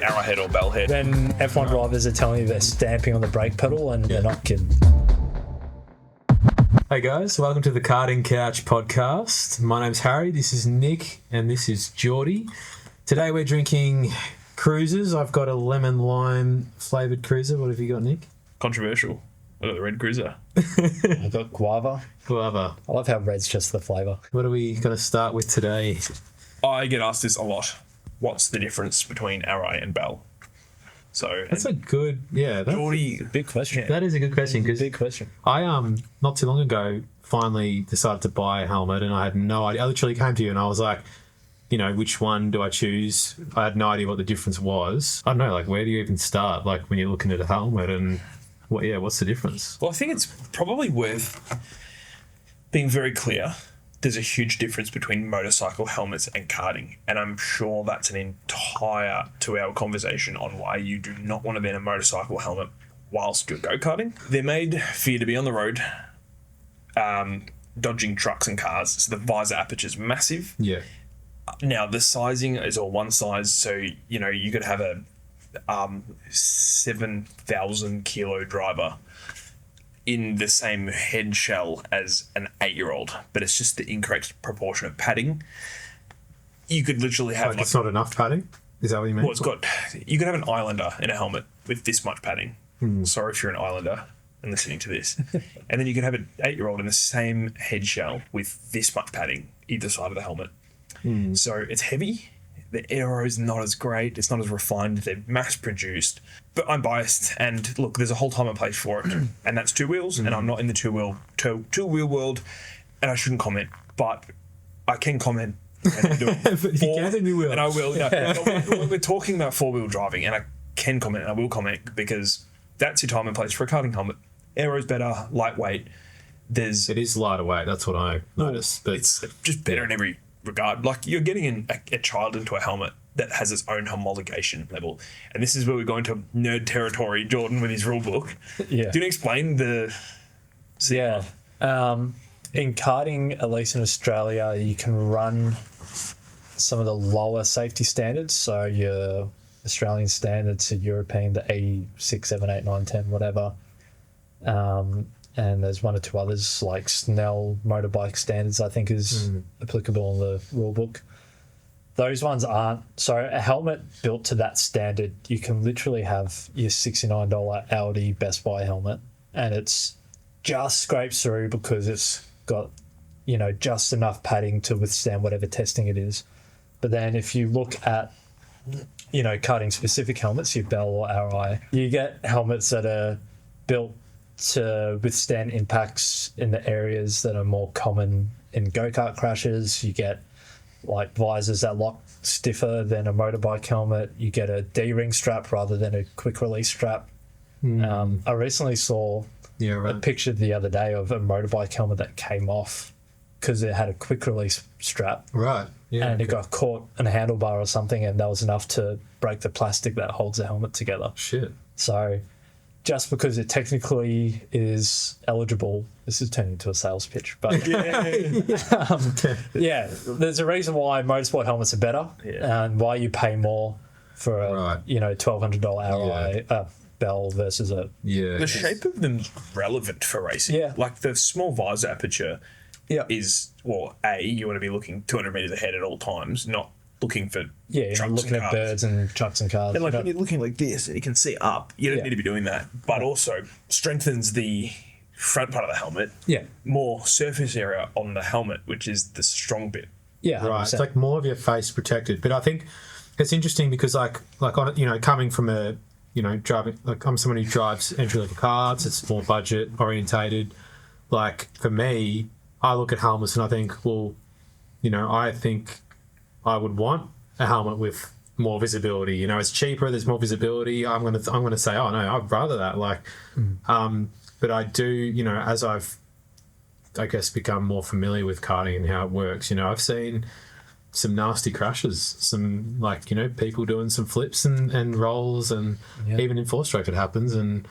arrowhead or bell head. Then F1 drivers are telling you they're stamping on the brake pedal and they're not kidding. Hey guys, welcome to the Karting Couch podcast. My name's Harry, this is Nick, and this is Jordi. Today we're drinking cruisers. I've got a lemon lime flavoured cruiser. What have you got, Nick? Controversial. I got the red cruiser. I've got guava. Guava. I love how red's just the flavour. What are we going to start with today? I get asked this a lot. What's the difference between Arai and Bell? So That's a good, Jordi, Big question. that is a good question because Big question. I not too long ago finally decided to buy a helmet and I had no idea. I literally came to you and I was like, you know, which one do I choose? I had no idea what the difference was. I don't know, like where do you even start? Like when you're looking at a helmet and what's the difference? well, I think it's probably worth being very clear. There's a huge difference between motorcycle helmets and karting, and I'm sure that's an entire 2-hour conversation on why you do not want to be in a motorcycle helmet whilst you're go-karting. They're made for you to be on the road, dodging trucks and cars, so the visor aperture is massive. Yeah. Now, the sizing is all one size, so, you know, you could have a 7,000 kilo driver in the same head shell as an 8-year-old, but it's just the incorrect proportion of padding. You could literally have It's not enough padding? Is that what you mean? well, you could have an Islander in a helmet with this much padding. Sorry if you're an Islander and listening to this. And then you could have an 8-year-old in the same head shell with this much padding either side of the helmet. So it's heavy. The aero is not as great. It's not as refined. They're mass produced. But I'm biased. And look, there's a whole time and place for it. And that's two wheels. And I'm not in the two-wheel world. And I shouldn't comment. But I can comment. And do it. But you can and you will. And I will. Yeah. When we're talking about four-wheel driving, and I can comment and I will comment because that's your time and place for a karting helmet. Aero's better, lightweight. It is lighter weight. That's what I noticed. But It's just better in every regard. Like you're getting a child into a helmet that has its own homologation level, and this is where we go into nerd territory. Jordan with his rule book. Yeah. Do you explain the? Yeah. In karting, at least in Australia, you can run some of the lower safety standards. So your Australian standards, your European, the 86, 7, 8, 9, 10, whatever. And there's one or two others like Snell motorbike standards, I think is applicable in the rule book. Those ones aren't. So a helmet built to that standard, you can literally have your $69 Audi Best Buy helmet and it's just scrapes through because it's got, you know, just enough padding to withstand whatever testing it is. But then if you look at, you know, karting specific helmets, your Bell or Arai, you get helmets that are built to withstand impacts in the areas that are more common in go-kart crashes. You get like visors that lock stiffer than a motorbike helmet. You get a D-ring strap rather than a quick release strap. I recently saw a picture the other day of a motorbike helmet that came off because it had a quick release strap. Right. Yeah. And it got caught in a handlebar or something, and that was enough to break the plastic that holds the helmet together. Shit. So just because it technically is eligible, this is turning into a sales pitch, but yeah, there's a reason why motorsport helmets are better and why you pay more for a $1,200 Arai Bell versus a The shape of them's relevant for racing. Yeah. Like the small visor aperture is, well, you want to be looking 200 meters ahead at all times, not looking for you're trucks looking and at cars. birds and trucks and cars. And like when you're looking like this and you can see up, you don't need to be doing that. But also strengthens the front part of the helmet. Yeah. More surface area on the helmet, which is the strong bit. Yeah, 100%. Right. It's like more of your face protected. But I think it's interesting because like on, you know, coming from a, you know, driving, like I'm someone who drives entry-level cars, it's more budget orientated. Like for me, I look at helmets and I think, well, you know, I think I would want a helmet with more visibility. You know, it's cheaper. There's more visibility. I'm gonna say, oh no, I'd rather that. Like, but I do. You know, as I've, I guess, become more familiar with karting and how it works. You know, I've seen some nasty crashes. Some like, you know, people doing some flips and rolls, and even in four-stroke it happens. And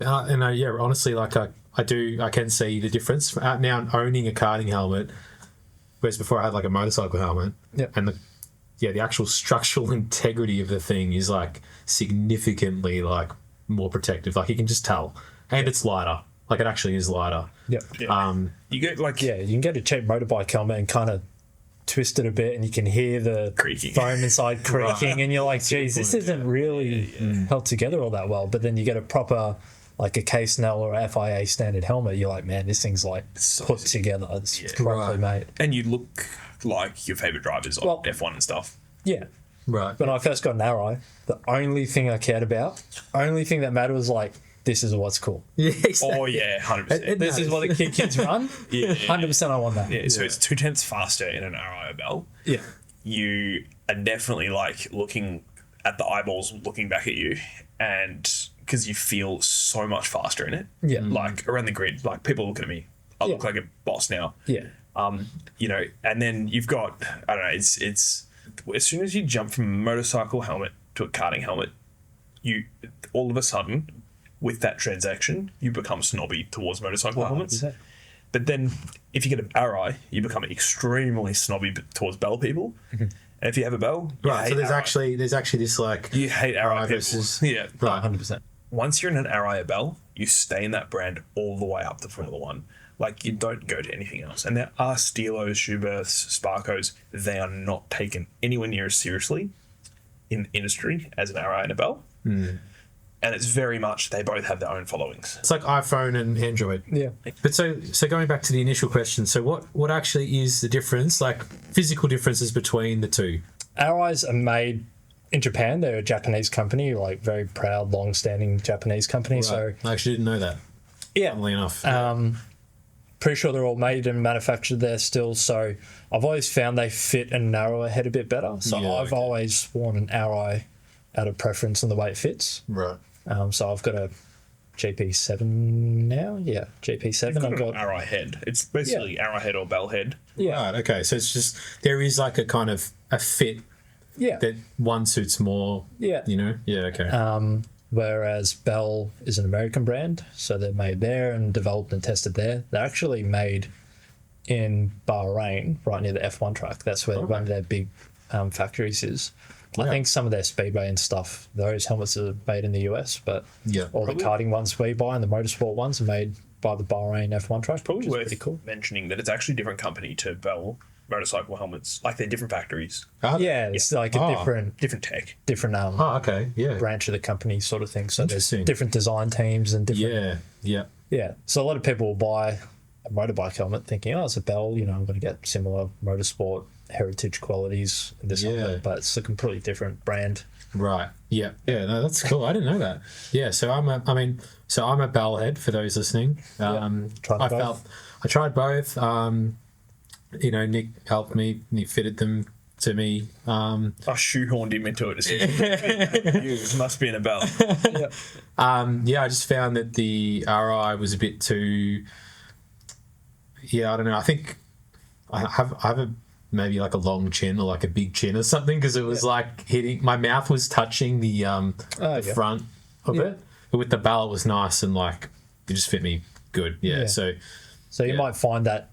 honestly, like I can see the difference now owning a karting helmet. Whereas before I had like a motorcycle helmet, and the actual structural integrity of the thing is like significantly like more protective. Like you can just tell, and it's lighter. Like it actually is lighter. Yep. Yeah. You get like Yeah, you can get a cheap motorbike helmet and kind of twist it a bit, and you can hear the Creaking. foam inside creaking, and you're like, geez, this isn't really held together all that well. But then you get a proper, like a K-Snell or a FIA standard helmet, you're like, man, this thing's like So put sick. together. It's Yeah. properly made. and you look like your favorite drivers on Well- F1 and stuff. Yeah. Right. When I first got an Arai, the only thing I cared about, only thing that mattered was like, this is what's cool. Yeah. Exactly. Oh yeah, 100%. This is what the kids run. Yeah. 100% I want that. Yeah, so it's 2/10 faster in an Arai or Bell. Yeah. You are definitely like looking at the eyeballs, looking back at you, and because you feel so much faster in it. Yeah. Like around the grid, like people look at me. I look like a boss now. Yeah. You know, and then you've got, I don't know, it's as soon as you jump from a motorcycle helmet to a karting helmet, you all of a sudden with that transaction you become snobby towards motorcycle helmets. 100%. But then if you get an Arai, you become extremely snobby towards Bell people. And if you have a Bell, you Right. hate So there's Arai. actually this like You hate Arai people. versus- Yeah. right. 100%. Once you're in an Arai or Bell, you stay in that brand all the way up to Formula One. Like, you don't go to anything else. And there are Steelos, Schuberths, Sparkos. They are not taken anywhere near as seriously in the industry as an Arai and a Bell. And it's very much, they both have their own followings. It's like iPhone and Android. Yeah. But so going back to the initial question, so what actually is the difference, like physical differences between the two? Arais are made in Japan. They're a Japanese company, like very proud, long-standing Japanese company. So I actually didn't know that. yeah, Funnily enough. pretty sure they're all made and manufactured there still. So I've always found they fit and narrow a head a bit better. So Yeah, I've okay. always worn an Arai out of preference on the way it fits. Right. So I've got a GP7 now. Yeah, GP7. You've got I've an got Arai head. It's basically Arai head or Bell head. yeah, Right. Okay. So it's just there is like a kind of a fit yeah, that one suits more. yeah. You know. Yeah. Okay. Whereas Bell is an American brand, so they're made there and developed and tested there. They're actually made in Bahrain, right near the F1 track. That's where one of their big factories is. I Yeah. think some of their speedway and stuff, those helmets are made in the US, but Yeah. all the karting ones we buy and the motorsport ones are made by the Bahrain F1 track, Probably which is worth pretty cool. mentioning that it's actually a different company to Bell motorcycle helmets. Like, they're different factories, Are they? Yeah, it's like a Oh. different tech. different Oh. Okay. Yeah. branch of the company sort of thing. So there's Interesting. different design teams and different Yeah. Yeah. Yeah, so a lot of people will buy a motorbike helmet thinking, oh, it's a Bell, you know, I'm going to get similar motorsport heritage qualities in this Yeah. helmet, but it's a completely different brand. Right. Yeah. Yeah. No, that's cool. I didn't know that. Yeah. So I'm a Bell head for those listening. Tried both. I tried both. You know, Nick helped me. Nick fitted them to me. I shoehorned him into it. You must be in a Bell. Yeah, I just found that the RI was a bit too. Yeah, I don't know. I think I have a maybe like a long chin or like a big chin or something because it was like hitting. My mouth was touching the yeah. front of Yeah. it. But with the bell, it was nice and like it just fit me good. Yeah. Yeah. So So you Yeah. might find that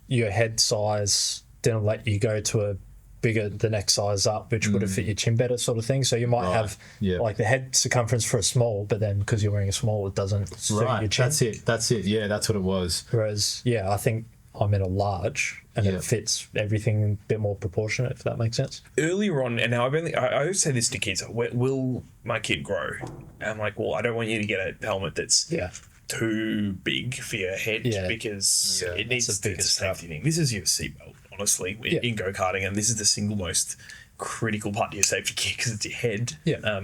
your head size didn't let you go to the next size up, which would have fit your chin better, sort of thing. So you might Right. have Yeah. like the head circumference for a small, but then because you're wearing a small, it doesn't suit your right, chin. that's it. Yeah, that's what it was. Whereas, yeah, I think I'm in a large and Yeah. it fits everything a bit more proportionate, if that makes sense. Earlier on, and now I always say this to kids: will my kid grow? And I'm like, well, I don't want you to get a helmet that's Yeah. too big for your head Yeah. because Yeah, it needs that's the it's a biggest safety thing. This is your seatbelt, honestly, Yeah. in go karting, and this is the single most critical part to your safety kit because it's your head. Yeah.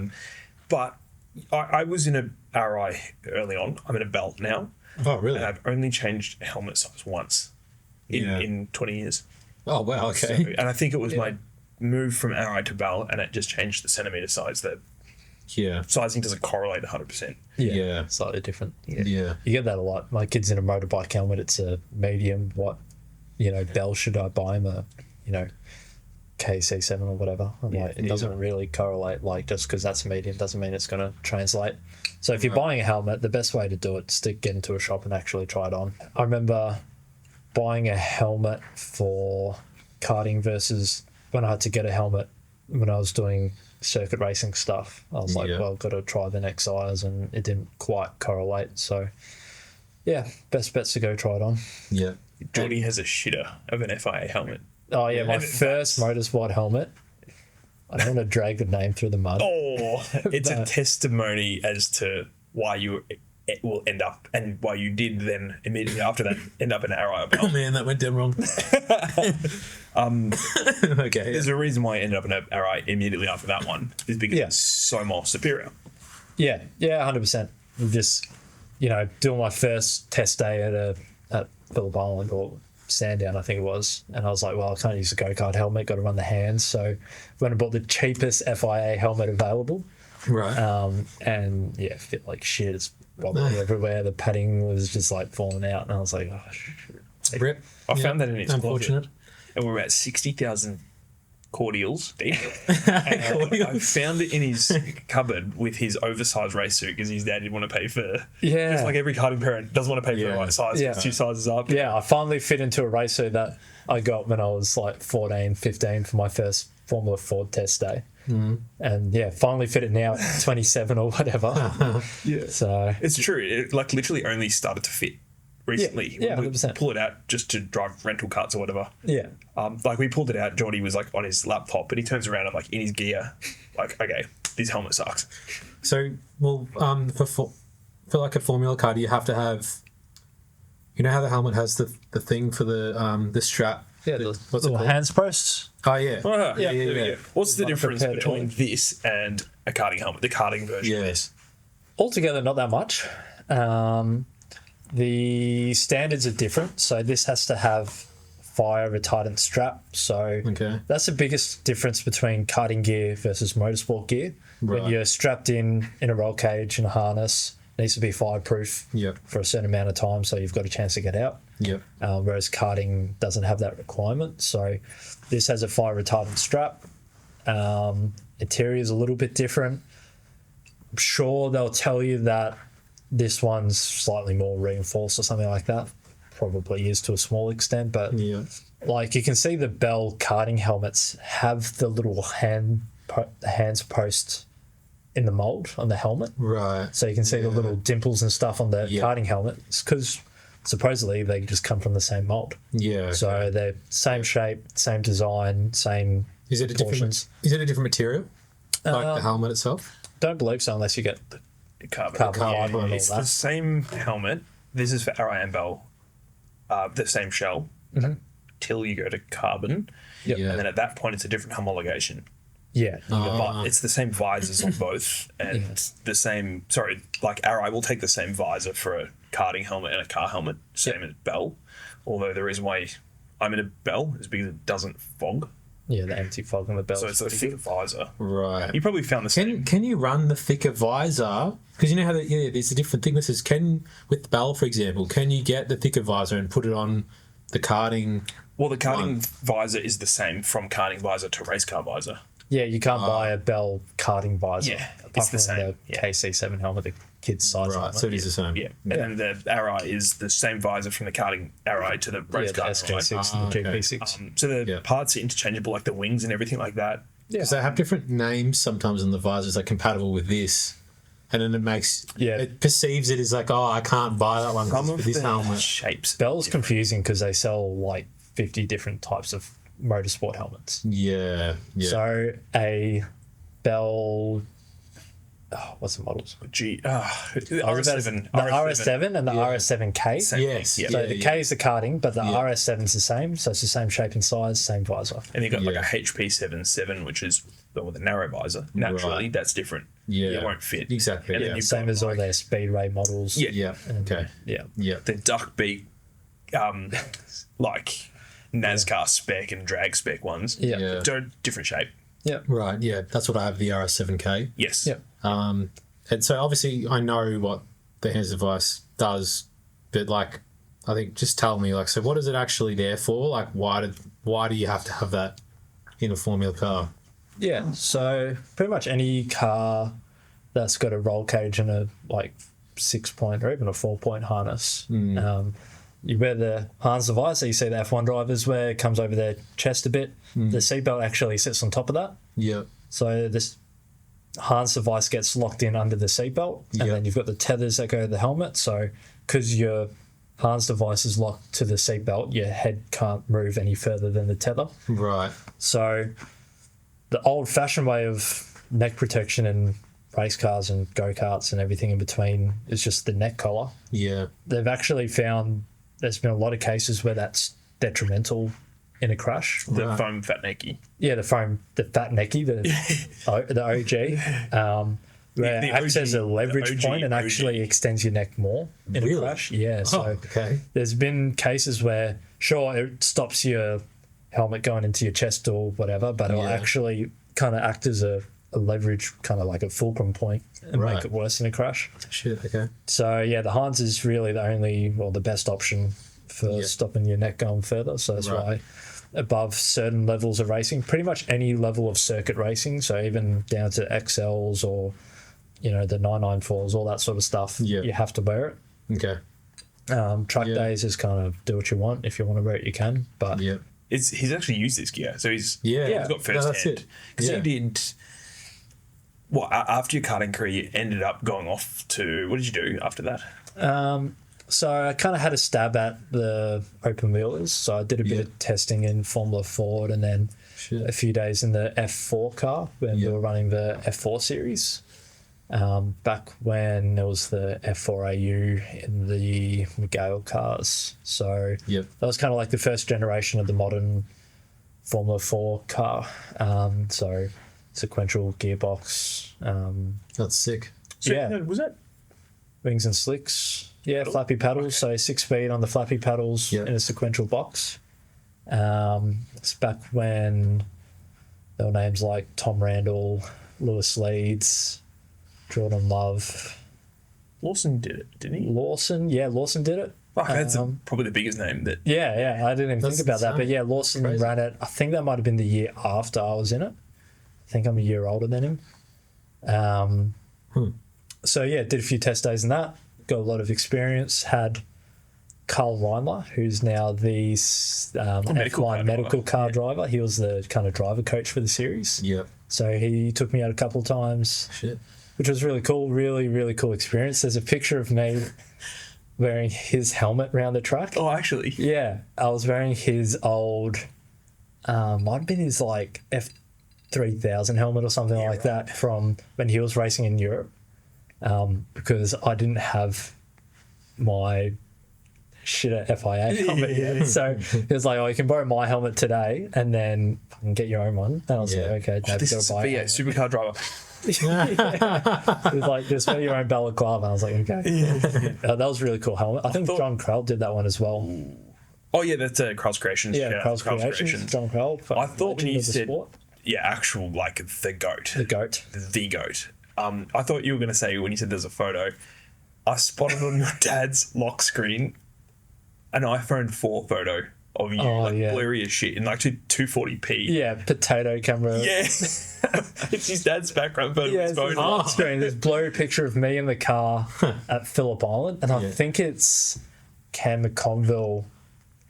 But I was in a RI early on. I'm in a belt now, Oh, really? and I've only changed helmet size once Yeah. in 20 years. Oh, wow. So, Okay. and I think it was my move from RI to Bell, and it just changed the centimeter size. The Yeah. sizing doesn't correlate 100%. Yeah. Slightly different. Yeah. You get that a lot. My kid's in a motorbike helmet. It's a medium. What, Bell, should I buy him a, KC7 or whatever? I'm like, it doesn't really correlate. Like, just because that's a medium doesn't mean it's going to translate. So if you're buying a helmet, the best way to do it is to get into a shop and actually try it on. I remember buying a helmet for karting versus when I had to get a helmet when I was doing circuit racing stuff, I was like, Yeah. well, got to try the next size, and it didn't quite correlate. So, yeah, best bet's to go try it on. Yeah. Jordi has a shitter of an FIA helmet. Oh, yeah, my And first motorsport helmet. I don't want to drag the name through the mud. Oh, it's a No. testimony as to why you will end up, and why you did then immediately after that end up in Arai and Oh Bell. man, that went down wrong. Okay. There's a reason why I ended up in Arai immediately after that one, is because Yeah. it's so more superior. Yeah, 100%. Just, doing my first test day at Phillip Island or Sandown, I think it was, and I was like, well, I can't use a go-kart helmet, got to run the hands, so went and bought the cheapest FIA helmet available, Right. and yeah, fit like shit. It's wobbly everywhere. The padding was just like falling out, and I was like, oh shit. Rip. I found that in its Unfortunate. closet, and we're about 60,000 cordials deep. And I found it in his cupboard with his oversized race suit because his dad didn't want to pay for. Yeah. Just like every karting parent doesn't want to pay for the right size. Yeah. It's 2 sizes up. Yeah, I finally fit into a race suit that I got when I was like 14, 15 for my first Formula Ford test day. And yeah, finally fit it now at 27 or whatever. Yeah. So It's true. It like literally only started to fit recently. Yeah, We 100%. pull it out just to drive rental carts or whatever. yeah. Like we pulled it out. Jordi was like on his laptop, but he turns around and like in his gear, like, okay, this helmet sucks. So, well, for like a Formula car, do you have to have, how the helmet has the thing for the strap? Yeah, the What's it little called? hands posts. Oh yeah. Yeah, yeah, there we yeah. go. What's the Like difference prepared between image. this and a karting helmet? The karting version of this. Altogether, not that much. The standards are different. So this has to have fire retardant strap. So Okay. that's the biggest difference between karting gear versus motorsport gear. Right. When you're strapped in a roll cage and a harness, it needs to be fireproof Yep. for a certain amount of time, so you've got a chance to get out. Yep. Whereas karting doesn't have that requirement. So this has a fire retardant strap. Interior is a little bit different. I'm sure they'll tell you that this one's slightly more reinforced or something like that. Probably is to a small extent, but Yeah. like you can see the Bell karting helmets have the little hands post in the mold on the helmet. Right. So you can see the little dimples and stuff on the Yeah. karting helmets because supposedly they just come from the same mold. Yeah. Okay. So they're same shape, same design, same is it a portions. different material? Like the helmet itself? Don't believe so unless you get Carbon. Carbon fiber and all It's that. the same helmet. This is for Arai and Bell. The same shell. Till you go to carbon. Yep. Yeah. And then at that point, it's a different homologation. yeah. But it's the same visors on both, and the same. Sorry, like Arai will take the same visor for a karting helmet and a car helmet, same as Bell. Although the reason why I'm in a Bell is because it doesn't fog, Yeah, the anti-fog on the belt. so it's a thicker visor. Right. You probably found the same. Can you run the thicker visor? Because you know how there's the different thicknesses. With Bell, for example, can you get the thicker visor and put it on the karting? Well, the karting visor is the same from karting visor to race car visor. Yeah, you can't buy a Bell karting visor. Yeah, apart it's the from same, the yeah. KC7 helmet, the kid's size. Right. helmet. So it is the same. Yeah, and then the Arai is the same visor from the karting Arai to the race yeah, the car SJ6 Arai. and the okay. GP6. So the Yeah. parts are interchangeable, like the wings and everything like that. Because they have different names sometimes on the visors, like compatible with this. And then it perceives it as like, oh, I can't buy that one 'cause it's for this helmet. shapes. Bell's confusing because they sell like 50 different types of motorsport helmets. Yeah. Yeah. So a Bell, what's the models? The The RS7. RS7 and the RS7K. Same Yes. thing, yeah. So Yeah, the yeah. K is the karting, but the RS7's the same. So it's the same shape and size, same visor. And you've got like Yeah. a HP77, which is the one with a narrow visor. Naturally, Right. that's different. Yeah. It won't fit. Exactly, And yeah. then you've Same got, as all like, their Speedway models. Yeah. Yeah. Okay. Yeah. Yeah. the duck beak, like NASCAR spec and drag spec ones. Yeah. Yeah. They're different shape. Yeah. Right. Yeah. That's what I have, the RS7K. Yes. Yeah. And so obviously I know what the hands device does, but like, I think just tell me, like, so what is it actually there for? Like, why do you have to have that in a Formula car? Yeah. So pretty much any car that's got a roll cage and a like 6-point or even a 4-point harness, you wear the harness device that you see the F1 drivers wear, it comes over their chest a bit. The seatbelt actually sits on top of that. Yeah. So this harness device gets locked in under the seatbelt, and then you've got the tethers that go to the helmet. So because your harness device is locked to the seatbelt, your head can't move any further than the tether. Right. So the old-fashioned way of neck protection in race cars and go-karts and everything in between is just the neck collar. Yeah. They've actually found there's been a lot of cases where that's detrimental in a crash. The foam fat necky. Yeah, the fat necky, the OG, where it acts as a leverage point and actually extends your neck more in a crash. Yeah, so there's been cases where, sure, it stops your helmet going into your chest or whatever, but it'll actually kind of act as a leverage, kind of like a fulcrum point, and make it worse in a crash. Shit, okay. So, yeah, the harness is really the best option for stopping your neck going further. So that's why above certain levels of racing, pretty much any level of circuit racing, so even down to XLs or, the 994s, all that sort of stuff, you have to wear it. Okay. Track days is kind of do what you want. If you want to wear it, you can. But he's actually used this gear, so he's got first that's hand. it. Because he did. Well, after your karting career, you ended up going off to, what did you do after that? So I kind of had a stab at the open wheelers. So I did a bit of testing in Formula Ford, and then a few days in the F4 car when we were running the F4 series. Back when it was the F4AU in the McGale cars. So that was kind of like the first generation of the modern Formula 4 car. So sequential gearbox. That's sick. So, was that wings and slicks? Yeah, flappy paddles. So 6 speed on the flappy paddles in a sequential box. It's back when there were names like Tom Randall, Lewis Leeds, Jordan Love. Lawson did it, didn't he? Lawson did it. Fuck, that's probably the biggest name that. Yeah, I didn't even think about that. But yeah, Lawson ran it. I think that might have been the year after I was in it. I think I'm a year older than him. So yeah, did a few test days in that. Got a lot of experience. Had Carl Reimler, who's now the F1 medical car driver. He was the kind of driver coach for the series. Yep. So he took me out a couple of times. Shit. Which was really cool. Really, really cool experience. There's a picture of me wearing his helmet around the track. Oh, actually? Yeah. I was wearing his old, might have been his like F3000 helmet or something like that from when he was racing in Europe. Because I didn't have my shit FIA helmet yet. So he was like, you can borrow my helmet today and then fucking get your own one. And I was like, okay, Dad, this is buy a supercar driver. He was like, just wear your own balaclava. And I was like, okay. That was a really cool helmet. I think John Krell did that one as well. Oh, yeah, that's Krell's Creations. Yeah, Krell's Creations. John Krell. I thought when you said, actual, like, the goat. The goat. The goat. I thought you were going to say, when you said there's a photo, I spotted on your dad's lock screen an iPhone 4 photo of you, blurry as shit, in like 240p. Yeah, potato camera. Yeah. It's his dad's background photo. Yeah, it's lock screen. There's a blurry picture of me in the car at Phillip Island, and I think it's Cam McConville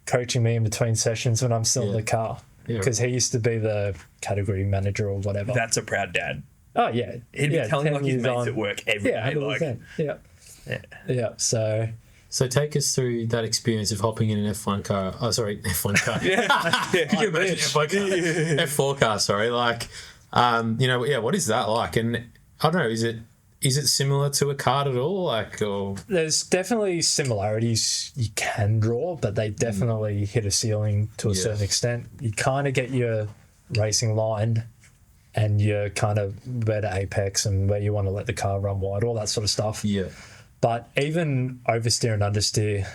coaching me in between sessions when I'm still in the car, because he used to be the category manager or whatever. That's a proud dad. Oh, yeah. He'd be telling like his mates at work every day. 100%. Yeah. So take us through that experience of hopping in an F1 car. Oh, sorry, F1 car. Could you imagine F1 car? F4 car, sorry. Like, what is that like? And I don't know, is it similar to a kart at all? Like, or there's definitely similarities you can draw, but they definitely hit a ceiling to a certain extent. You kind of get your racing line and your kind of where to apex and where you want to let the car run wide, all that sort of stuff. Yeah. But even oversteer and understeer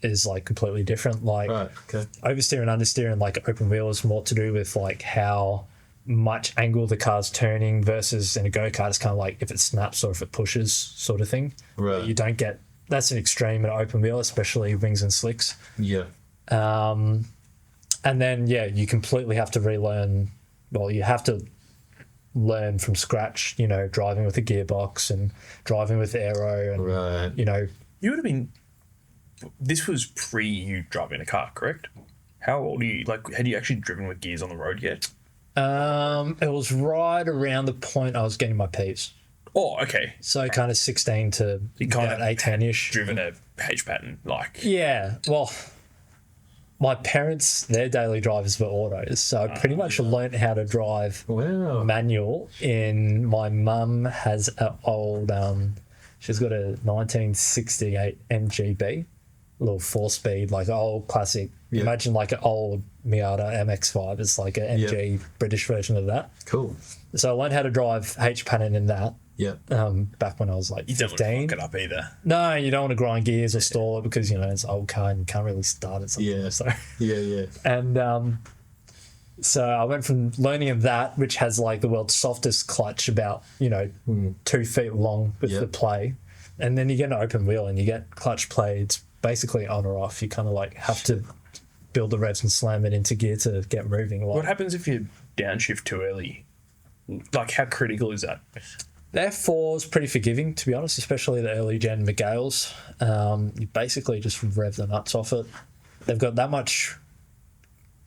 is like completely different. Like oversteer and understeer and like open wheel is more to do with like how much angle the car's turning versus in a go-kart it's kind of like if it snaps or if it pushes sort of thing. Right. You don't get, that's an extreme in open wheel, especially wings and slicks. Yeah. And then, you completely have to relearn, you have to learn from scratch, driving with a gearbox and driving with aero and, You would have been this was pre you driving a car, correct? How old are you? Like, had you actually driven with gears on the road yet? It was right around the point I was getting my P's. Oh, okay. So kind of 16 to kind about of 18-ish. Driven a H pattern, like. Yeah, well, my parents, their daily drivers were autos, so I pretty much learnt how to drive manual. My mum has an old, she's got a 1968 MGB, little 4-speed, like old classic. Yeah. Imagine like an old Miata MX-5. It's like an MG British version of that. Cool. So I learned how to drive H pattern in that. Yeah. Back when I was like 15. You don't want to fuck it up either. No, you don't want to grind gears or stall it because, it's an old car and you can't really start it sometimes. So. Yeah. And so I went from learning that, which has like the world's softest clutch, about 2 feet long with the play, and then you get an open wheel and you get clutch play. It's basically on or off. You kind of like have to build the revs and slam it into gear to get moving. What happens if you downshift too early? Like, how critical is that? The F4 is pretty forgiving, to be honest, especially the early gen McGales. You basically just rev the nuts off it. They've got that much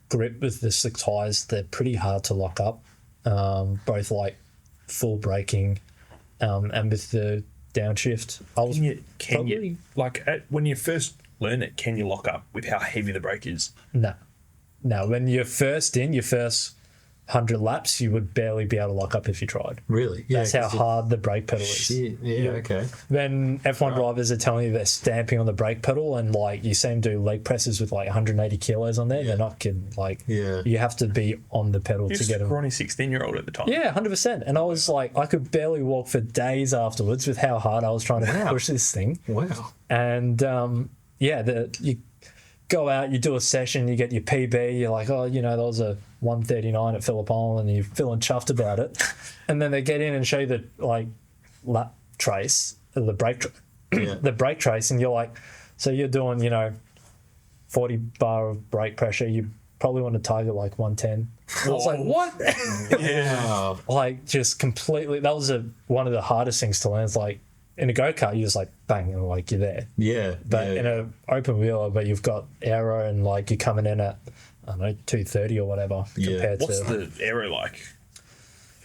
grip with the slick tyres. They're pretty hard to lock up, both like full braking and with the downshift. When you first learn it, can you lock up with how heavy the brake is? No. When you're first in, your first 100 laps, you would barely be able to lock up if you tried. Really? Yeah. That's how hard the brake pedal is. Shit. Yeah. Okay. Then F1 drivers are telling you they're stamping on the brake pedal, and like you see them do leg presses with like 180 kilos on there. Yeah. They're not kidding. Like, you have to be on the pedal to get them. You were only 16-year-old at the time. Yeah, 100%. And I was like, I could barely walk for days afterwards with how hard I was trying to push this thing. Wow. And you go out, you do a session, you get your PB, you're like, oh, that was a 139 at Phillip Island, and you're feeling chuffed about it. And then they get in and show you the like lap trace, the brake trace, and you're like, so you're doing 40 bar of brake pressure, you probably want to target like 110. I was like, what? Yeah. Like, just completely, that was one of the hardest things to learn. It's like, in a go-kart, you're just like, bang, and like you're there. Yeah. But in an open wheeler, where you've got aero and like you're coming in at, I don't know, 230 or whatever. Compared What's the aero like?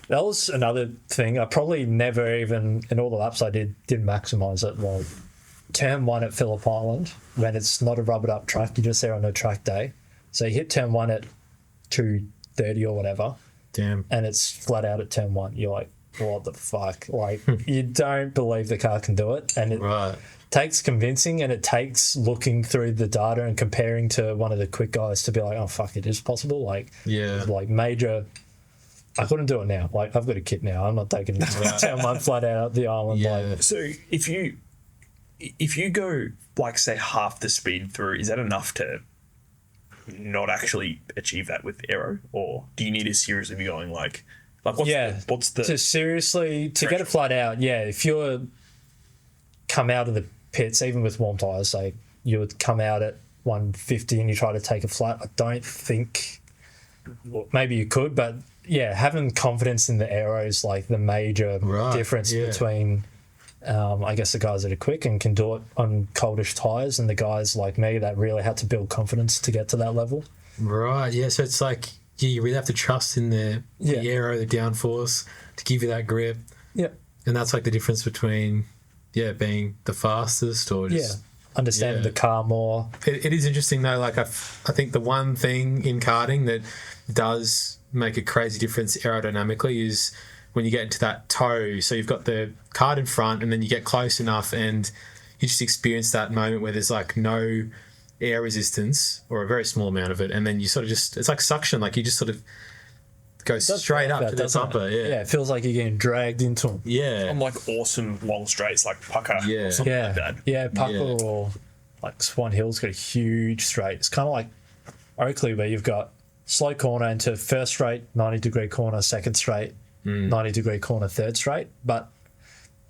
That was another thing. I probably never even, in all the laps I didn't maximise it. Like, turn 1 at Phillip Island, when it's not a rubbered up track, you're just there on a track day. So you hit turn 1 at 230 or whatever. Damn. And it's flat out at turn 1. You're like, what the fuck? Like, you don't believe the car can do it. And it takes convincing, and it takes looking through the data and comparing to one of the quick guys to be like, oh, fuck, it is possible. Like, like major. I couldn't do it now. Like, I've got a kit now. I'm not taking turn 1 flat out up the island. Yeah. Like, so if you go, like, say, half the speed through, is that enough to not actually achieve that with aero? Or do you need a series of you going like what's the to get it flat out? Yeah, if you're come out of the pits, even with warm tires, say you would come out at 150 and you try to take a flat. I don't think, maybe you could, but yeah, having confidence in the aero is like the major difference between I guess the guys that are quick and can do it on coldish tires, and the guys like me that really had to build confidence to get to that level. Right. Yeah. So it's like you really have to trust in the aero, the downforce to give you that grip. Yeah. And that's like the difference between being the fastest or just understanding the car more. It is interesting though. Like I think the one thing in karting that does make a crazy difference aerodynamically is when you get into that toe. So you've got the kart in front, and then you get close enough, and you just experience that moment where there's like no air resistance or a very small amount of it, and then you sort of it's like suction, like you just sort of go straight up to the bumper. Yeah, it feels like you're getting dragged into them. Yeah. On like awesome long straights like Pucka or something like that. Yeah, Pucka or like Swan Hill's got a huge straight. It's kind of like Oakley, where you've got slow corner into first straight, 90-degree corner, second straight, 90-degree corner, third straight. But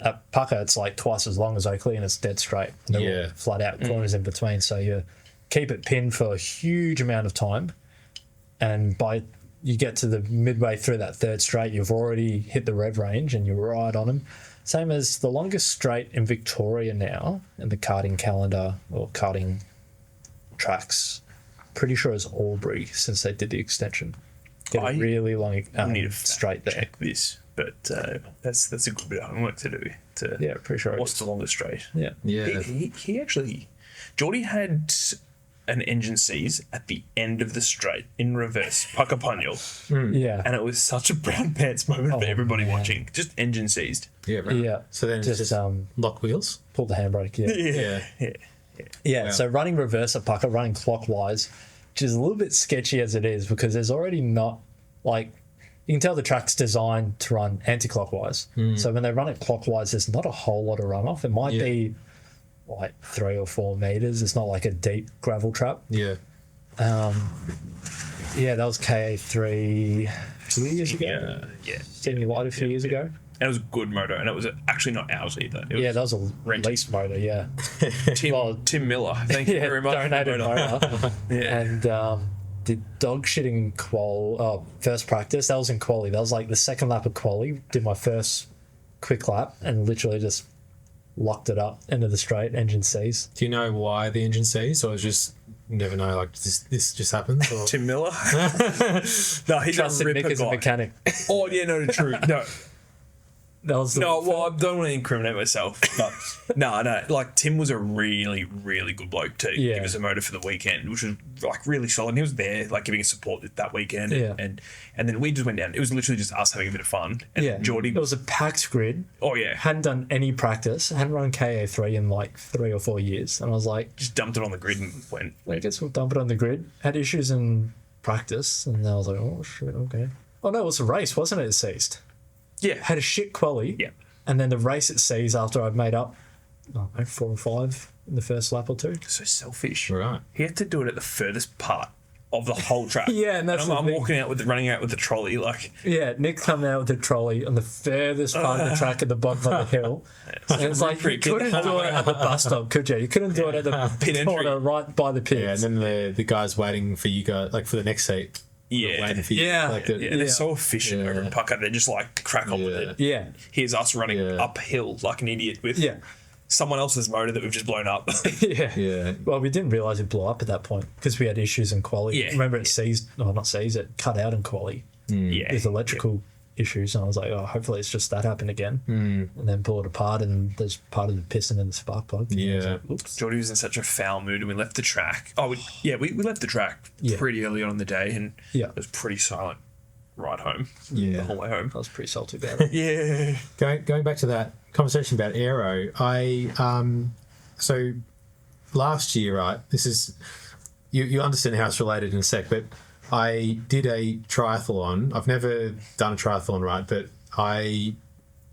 at Pucka, it's like twice as long as Oakley, and it's dead straight. And all flat out corners in between. So you keep it pinned for a huge amount of time. And by you get to the midway through that third straight, you've already hit the rev range and you're right on them. Same as the longest straight in Victoria now in the karting calendar or karting tracks. Pretty sure it's Albury since they did the extension. Get a really long need to straight there. check this, but that's a good bit of homework to do. Yeah, pretty sure. What's the longest straight? Yeah. Yeah. He actually, Jordi had an engine seize at the end of the straight in reverse, Pucka Punyal, Yeah. and it was such a brown pants moment for everybody watching. Just engine seized. Yeah, right. Yeah. So then Just, just lock wheels. Pull the handbrake. Yeah. Yeah. Yeah, Wow. so running reverse at Pucka, running clockwise, which is a little bit sketchy as it is because there's already not, like, you can tell the track's designed to run anti-clockwise. So when they run it clockwise, there's not a whole lot of runoff. It might be like 3 or 4 meters. It's not like a deep gravel trap. Yeah. Yeah, that was KA3 2 years ago. Yeah. Sydney Light a few years ago. And it was a good motor, and it was actually not ours either. It was Yeah, that was a rented. lease motor, yeah. Tim Miller. Thank you very much. Donated motor. Yeah. And did dog shitting in first practice. That was in quali. That was like the second lap of quali. Did my first quick lap and literally just locked it up into the straight, engine seized. Do you know why the engine seized, or just you never know? Like this just happens. Or? Tim Miller. No, he's Trusted a Mick ripper as a guy. mechanic. Oh yeah, no, true. No, That was the no. Well, I don't want to incriminate myself, but no. Like Tim was a really, really good bloke to give us a motor for the weekend, which was like really solid. And he was there, like giving us support that weekend. Yeah. And then we just went down. It was literally just us having a bit of fun. And Jordi. It was a packed grid. Oh yeah. Hadn't done any practice. Hadn't run KA3 in like 3 or 4 years. And I was like, Just dumped it on the grid and went. I guess we'll dump it on the grid. Had issues in practice. And I was like, oh shit, okay. Oh no, it was a race, wasn't it? It seized. Yeah. Had a shit quali. Yeah. And then the race it seized after I'd made up 4 or 5 in the first lap or 2. So selfish. Right. He had to do it at the furthest part of the whole track. Yeah, and that's the I'm thing. walking out running out with the trolley, like. Yeah, Nick come out with the trolley on the furthest part of the track at the bottom of the hill. And it's like, you couldn't do it at the bus stop, could you? You couldn't do it at the Pit corner entry. right by the pit. Yeah, and then the guys waiting for you guys, like for the next seat. Yeah. Waiting for you. Yeah. Like the, Yeah, they're so efficient over in Pucka. They're just like crack on with Yeah. it. Yeah. Here's us running Yeah. uphill like an idiot with Yeah. someone else's motor that we've just blown up. Yeah. Yeah. Well, we didn't realise it blew up at that point because we had issues in quali. Yeah. Remember, it seized, no, not seized, it cut out in quali Yeah. with electrical issues. And I was like, oh, hopefully it's just that happened again. And then pull it apart, and there's part of the piston and the spark plug. And I was Yeah. like, oops. Jordi was in such a foul mood and we left the track. Oh, we left the track Yeah. pretty early on in the day and Yeah. it was pretty silent ride home. Yeah. The whole way home. I was pretty salty about it. Yeah. Going back to that conversation about aero, so last year, right? This is you understand how it's related in a sec, but I did a triathlon. I've never done a triathlon, right? But I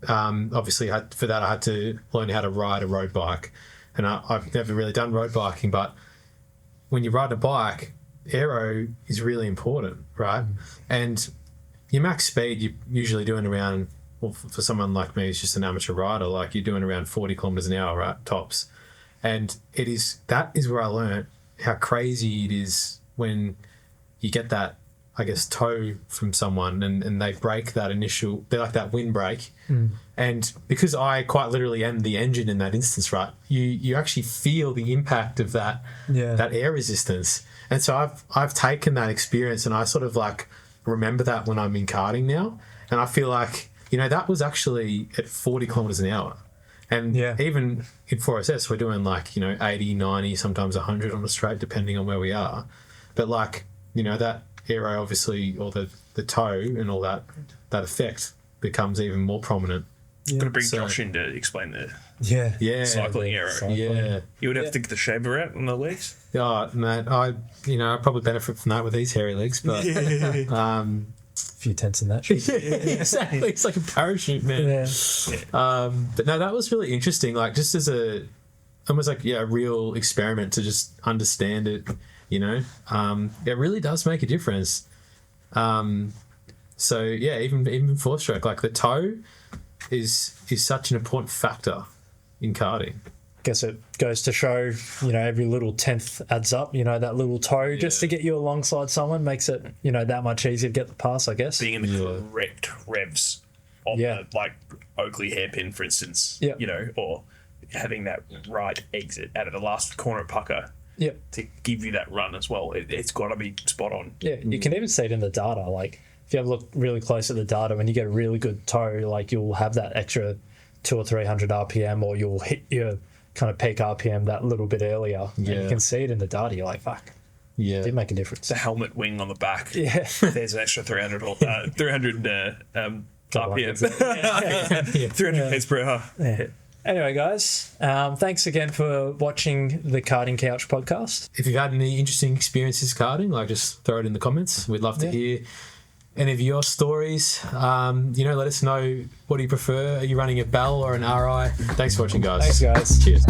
obviously had to learn how to ride a road bike, and I've never really done road biking. But when you ride a bike, aero is really important, right? And your max speed you're usually doing around, well, for someone like me who's just an amateur rider, like you're doing around 40 kilometers an hour, right? Tops. And that is where I learned how crazy it is when you get that, I guess, toe from someone and they break that initial, they're like that windbreak. And because I quite literally am the engine in that instance, right? You actually feel the impact of that air resistance. And so I've taken that experience and I sort of like remember that when I'm in karting now. And I feel like, that was actually at 40 kilometers an hour. And even in 4SS, we're doing like, 80, 90, sometimes 100 on the straight, depending on where we are. But like, that aero obviously, or the toe and all that effect becomes even more prominent. Got to bring Josh in to explain the Yeah. cycling aero. Yeah. You would have to get the shaver out on the legs. Oh, man, I probably benefit from that with these hairy legs, but A few tenths in that shit. exactly. It's like a parachute, man. Yeah. But no, that was really interesting. Like just as almost like a real experiment to just understand it. It really does make a difference. So yeah, even four stroke, like the toe is such an important factor in karting. guess it goes to show, every little tenth adds up. That little toe just to get you alongside someone makes it, that much easier to get the pass, I guess. Being in the correct revs of the, like Oakley hairpin, for instance, or having that right exit out of the last corner at Pucka to give you that run as well. It's got to be spot on. Yeah, you can even see it in the data. Like, if you have a look really close at the data, when you get a really good toe, like, you'll have that extra 200 or 300 RPM, or you'll hit your kind of peak RPM that little bit earlier. Yeah. And you can see it in the data. You're like, fuck. Yeah. It did make a difference. The helmet wing on the back. Yeah. There's an extra 300 RPM. 300 pence per hour. Yeah. Anyway, guys, thanks again for watching the Karting Couch podcast. If you've had any interesting experiences karting, like, just throw it in the comments. We'd love to hear any of your stories. Let us know, what do you prefer? Are you running a Bell or an Arai? Thanks for watching, guys. Thanks, guys. Cheers.